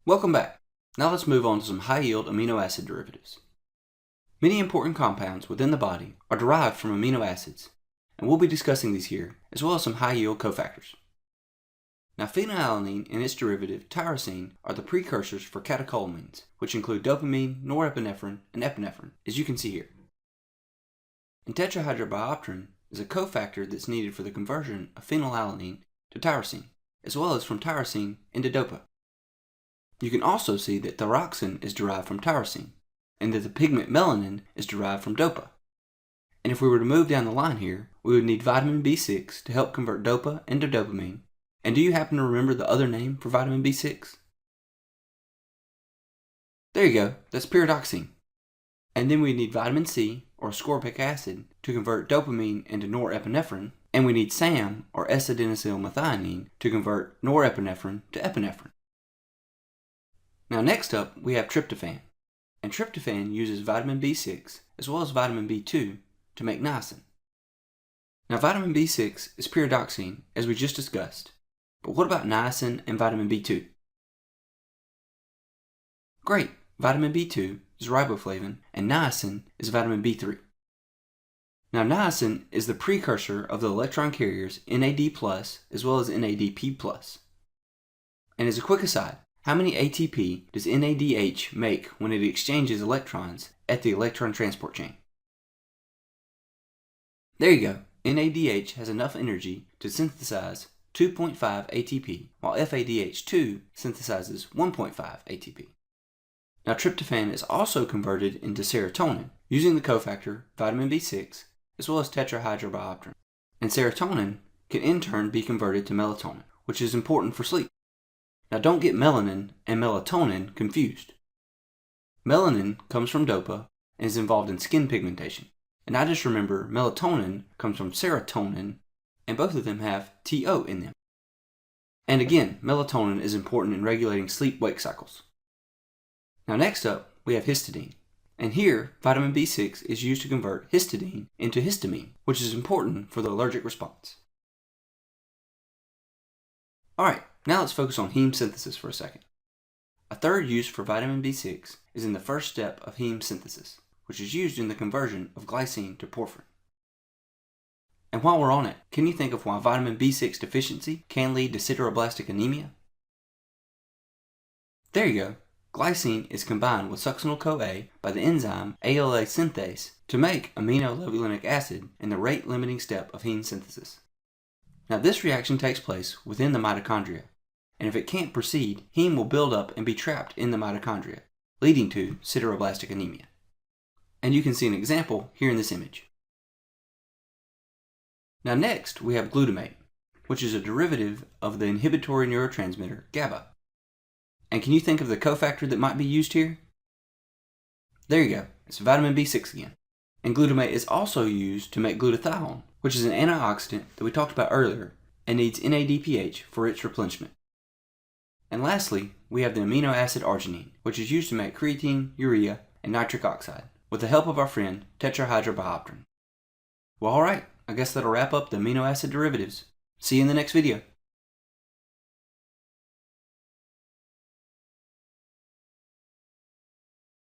Welcome back. Now let's move on to some high-yield amino acid derivatives. Many important compounds within the body are derived from amino acids, and we'll be discussing these here, as well as some high-yield cofactors. Now phenylalanine and its derivative tyrosine are the precursors for catecholamines, which include dopamine, norepinephrine, and epinephrine, as you can see here. And tetrahydrobiopterin is a cofactor that's needed for the conversion of phenylalanine to tyrosine, as well as from tyrosine into dopa. You can also see that thyroxine is derived from tyrosine, and that the pigment melanin is derived from dopa. And if we were to move down the line here, we would need vitamin B6 to help convert dopa into dopamine. And do you happen to remember the other name for vitamin B6? There you go, that's pyridoxine. And then we need vitamin C, or ascorbic acid, to convert dopamine into norepinephrine, and we need SAM, or S-adenosylmethionine, to convert norepinephrine to epinephrine. Now next up, we have tryptophan, and tryptophan uses vitamin B6 as well as vitamin B2 to make niacin. Now vitamin B6 is pyridoxine, as we just discussed, but what about niacin and vitamin B2? Great, vitamin B2 is riboflavin and niacin is vitamin B3. Now niacin is the precursor of the electron carriers NAD+, as well as NADP+. And as a quick aside, how many ATP does NADH make when it exchanges electrons at the electron transport chain? There you go. NADH has enough energy to synthesize 2.5 ATP, while FADH2 synthesizes 1.5 ATP. Now tryptophan is also converted into serotonin using the cofactor vitamin B6 as well as tetrahydrobiopterin. And serotonin can in turn be converted to melatonin, which is important for sleep. Now don't get melanin and melatonin confused. Melanin comes from dopa and is involved in skin pigmentation. And I just remember melatonin comes from serotonin, and both of them have TO in them. And again, melatonin is important in regulating sleep-wake cycles. Now next up, we have histidine. And here, vitamin B6 is used to convert histidine into histamine, which is important for the allergic response. Alright, now let's focus on heme synthesis for a second. A third use for vitamin B6 is in the first step of heme synthesis, which is used in the conversion of glycine to porphyrin. And while we're on it, can you think of why vitamin B6 deficiency can lead to sideroblastic anemia? There you go. Glycine is combined with succinyl-CoA by the enzyme ALA synthase to make aminolevulinic acid in the rate-limiting step of heme synthesis. Now this reaction takes place within the mitochondria, and if it can't proceed, heme will build up and be trapped in the mitochondria, leading to sideroblastic anemia. And you can see an example here in this image. Now next we have glutamate, which is a derivative of the inhibitory neurotransmitter GABA. And can you think of the cofactor that might be used here? There you go, it's vitamin B6 again. And glutamate is also used to make glutathione, which is an antioxidant that we talked about earlier and needs NADPH for its replenishment. And lastly, we have the amino acid arginine, which is used to make creatine, urea, and nitric oxide, with the help of our friend tetrahydrobiopterin. Well alright, I guess that'll wrap up the amino acid derivatives. See you in the next video.